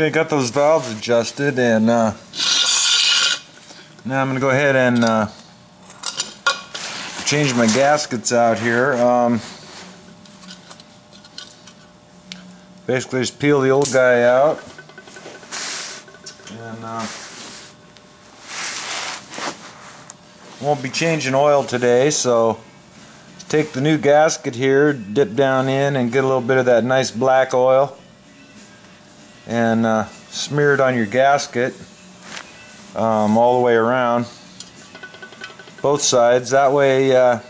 Okay, got those valves adjusted, and now I'm going to go ahead and change my gaskets out here. Basically just peel the old guy out, and won't be changing oil today, so take the new gasket here, dip down in and get a little bit of that nice black oil and smear it on your gasket all the way around, both sides. That way when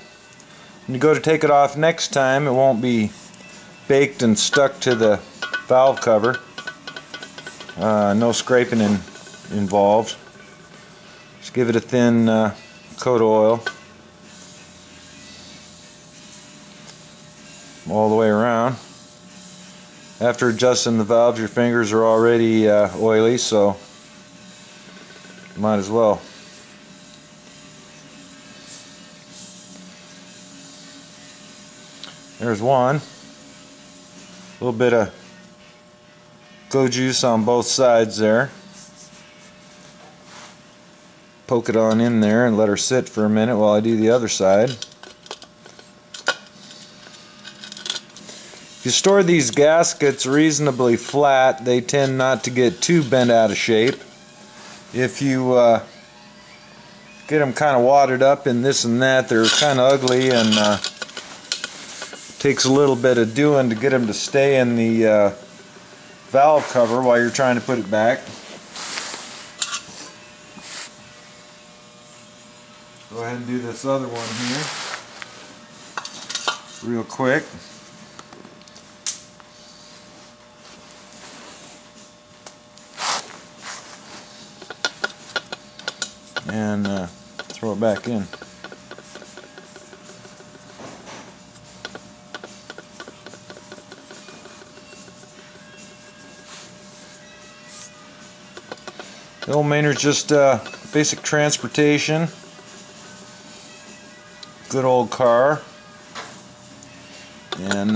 you go to take it off next time, it won't be baked and stuck to the valve cover. No scraping involved. Just give it a thin coat of oil all the way around. After adjusting the valves, your fingers are already oily, so might as well. There's one. A little bit of go juice on both sides there. Poke it on in there and let her sit for a minute while I do the other side. If you store these gaskets reasonably flat, they tend not to get too bent out of shape. If you get them kind of wadded up in this and that, they're kind of ugly, and takes a little bit of doing to get them to stay in the valve cover while you're trying to put it back. Go ahead and do this other one here real quick. And throw it back in. The old Maynard's just basic transportation. Good old car. And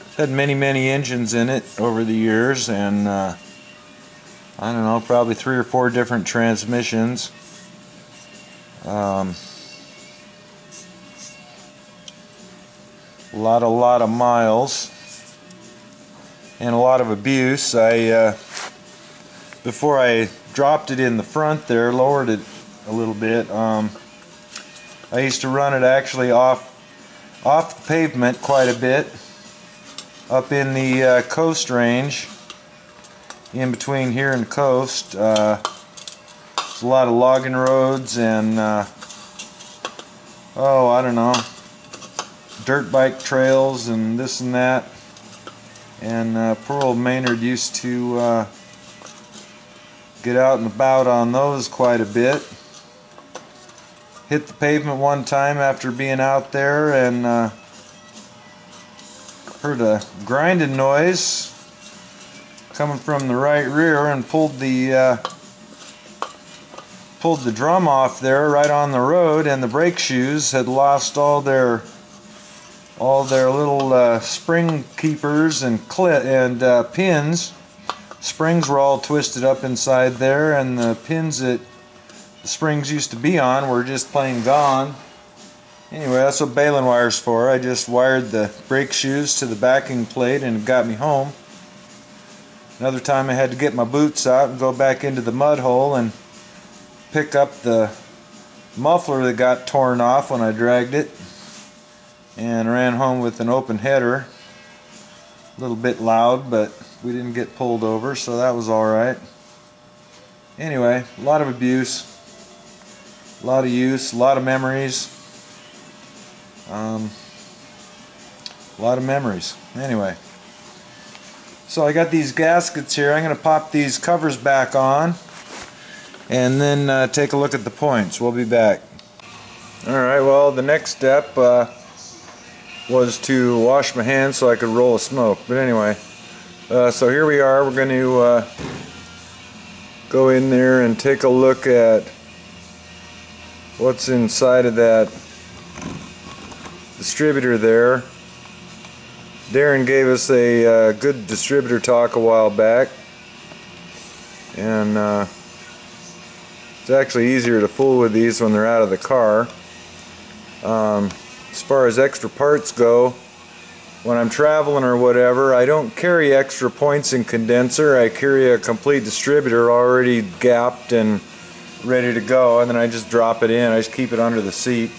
it's had many engines in it over the years, and I don't know, probably 3 or 4 different transmissions. A lot of miles and a lot of abuse. Before I dropped it in the front there, lowered it a little bit. I used to run it actually off the pavement quite a bit, up in the coast range. In between here and the coast, there's a lot of logging roads and I don't know, dirt bike trails and this and that. And poor old Maynard used to get out and about on those quite a bit. Hit the pavement one time after being out there and heard a grinding noise coming from the right rear, and pulled the drum off there right on the road, and the brake shoes had lost all their little spring keepers and pins. Springs were all twisted up inside there, and the pins that the springs used to be on were just plain gone. Anyway, that's what baling wire's for. I just wired the brake shoes to the backing plate and it got me home. Another time I had to get my boots out and go back into the mud hole and pick up the muffler that got torn off when I dragged it, and ran home with an open header. A little bit loud, but we didn't get pulled over, so that was alright. Anyway, a lot of abuse, a lot of use, a lot of memories. A lot of memories. Anyway. So I got these gaskets here. I'm going to pop these covers back on and then take a look at the points. We'll be back. Alright, well, the next step was to wash my hands so I could roll a smoke. But anyway, so here we are. We're going to go in there and take a look at what's inside of that distributor there. Darren gave us a good distributor talk a while back, and it's actually easier to fool with these when they're out of the car. As far as extra parts go, when I'm traveling or whatever, I don't carry extra points and condenser. I carry a complete distributor already gapped and ready to go, and then I just drop it in. I just keep it under the seat.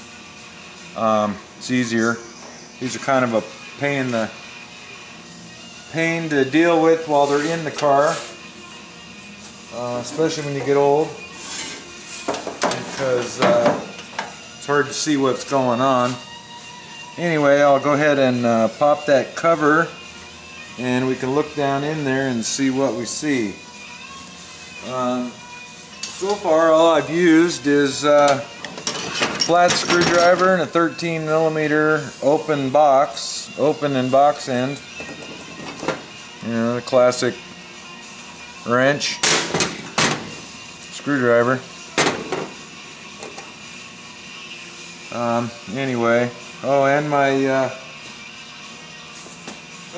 It's easier. These are kind of a pain to deal with while they're in the car, especially when you get old, because it's hard to see what's going on. Anyway, I'll go ahead and pop that cover, and we can look down in there and see what we see. So far, all I've used is a flat screwdriver and a 13mm open and box end. You know, the classic wrench screwdriver. Anyway, oh, and my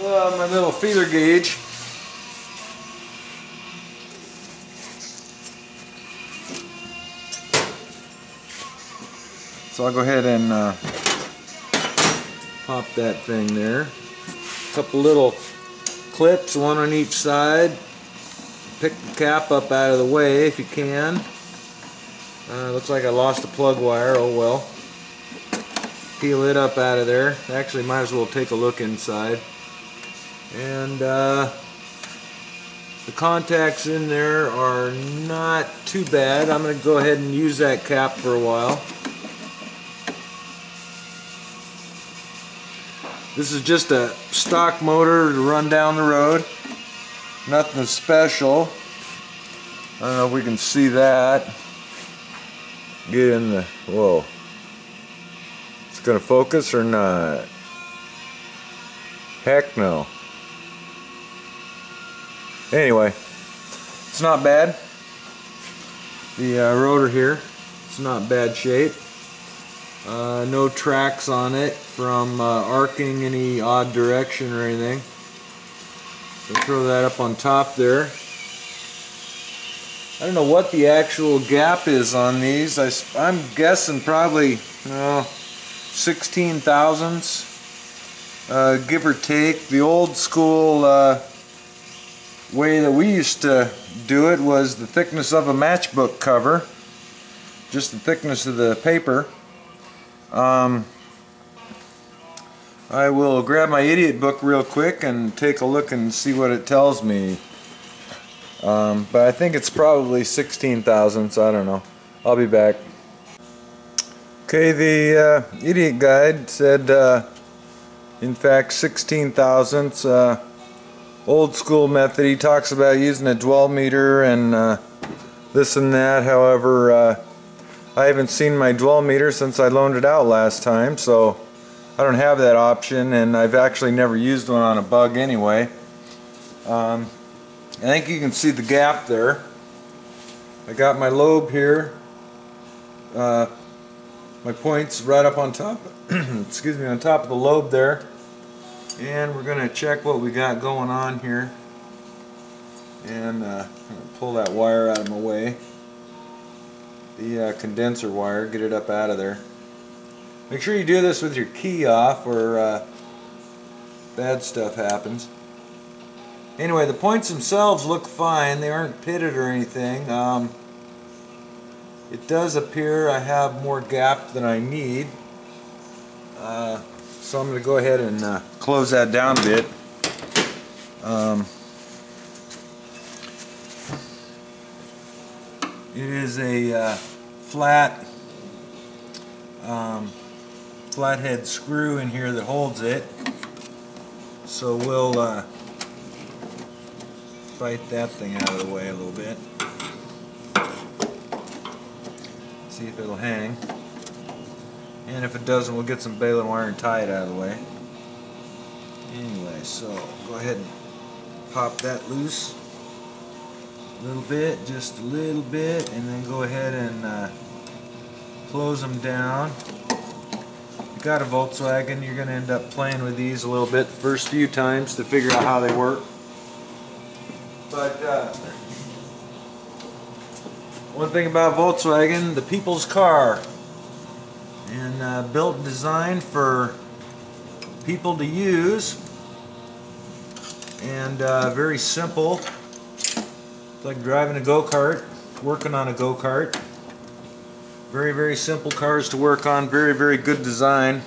my little feeler gauge. So I'll go ahead and pop that thing there. A couple little clips, one on each side. Pick the cap up out of the way if you can. Looks like I lost a plug wire, oh well. Peel it up out of there. Actually, might as well take a look inside. And the contacts in there are not too bad. I'm going to go ahead and use that cap for a while. This is just a stock motor to run down the road. Nothing special. I don't know if we can see that. Get in the, whoa. It's gonna focus or not? Heck no. Anyway, it's not bad. The rotor here, it's not bad shape. No tracks on it from arcing any odd direction or anything. So throw that up on top there. I don't know what the actual gap is on these. I'm guessing probably 16 thousandths, give or take. The old school way that we used to do it was the thickness of a matchbook cover, just the thickness of the paper. I will grab my idiot book real quick and take a look and see what it tells me. But I think it's probably 16 thousandths. I don't know. I'll be back. Okay, the idiot guide said in fact 16 thousandths. Old school method. He talks about using a dwell meter and this and that. However, I haven't seen my dwell meter since I loaned it out last time, so I don't have that option, and I've actually never used one on a bug anyway. I think you can see the gap there. I got my lobe here, my point's right up on top, excuse me, on top of the lobe there, and we're going to check what we got going on here, and I'm going to pull that wire out of my way. The condenser wire, get it up out of there. Make sure you do this with your key off or bad stuff happens. Anyway, the points themselves look fine. They aren't pitted or anything. It does appear I have more gap than I need. So I'm going to go ahead and close that down a bit. It is a flathead screw in here that holds it. So we'll fight that thing out of the way a little bit. See if it'll hang. And if it doesn't, we'll get some baling wire and tie it out of the way. Anyway, so go ahead and pop that loose. A little bit, just a little bit, and then go ahead and close them down. got a Volkswagen, you're going to end up playing with these a little bit the first few times to figure out how they work. But one thing about Volkswagen, the people's car, and built and designed for people to use, and very simple. It's like driving a go-kart, working on a go-kart. Very, very simple cars to work on, very, very good design.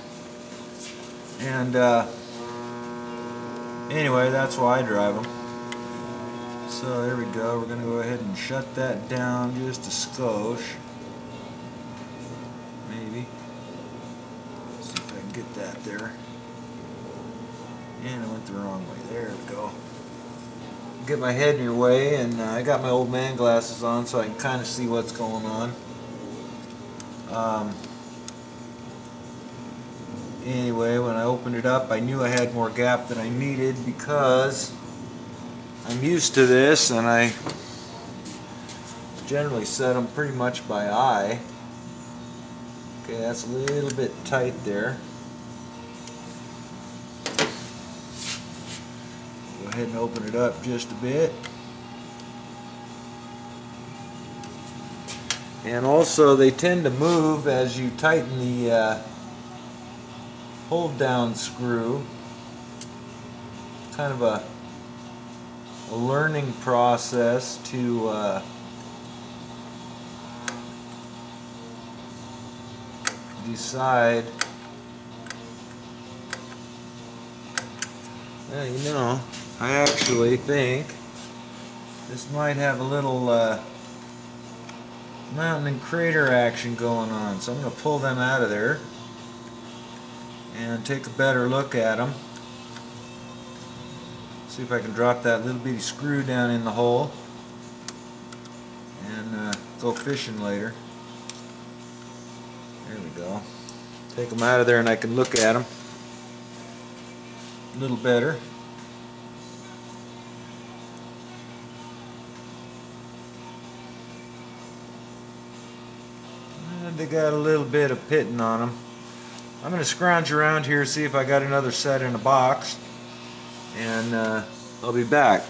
And anyway, that's why I drive them. So there we go, we're going to go ahead and shut that down just a skosh. Maybe. See if I can get that there. And I went the wrong way. There we go. Get my head in your way, and I got my old man glasses on so I can kind of see what's going on. Anyway, when I opened it up, I knew I had more gap than I needed because I'm used to this, and I generally set them pretty much by eye. Okay, that's a little bit tight there. Go ahead and open it up just a bit. And also, they tend to move as you tighten the hold down screw. Kind of a learning process to decide. Well, you know, I actually think this might have a little mountain and crater action going on, so I'm going to pull them out of there and take a better look at them. See if I can drop that little bitty screw down in the hole and go fishing later. There we go. Take them out of there and I can look at them a little better. They got a little bit of pitting on them. I'm going to scrounge around here, see if I got another set in a box, and I'll be back.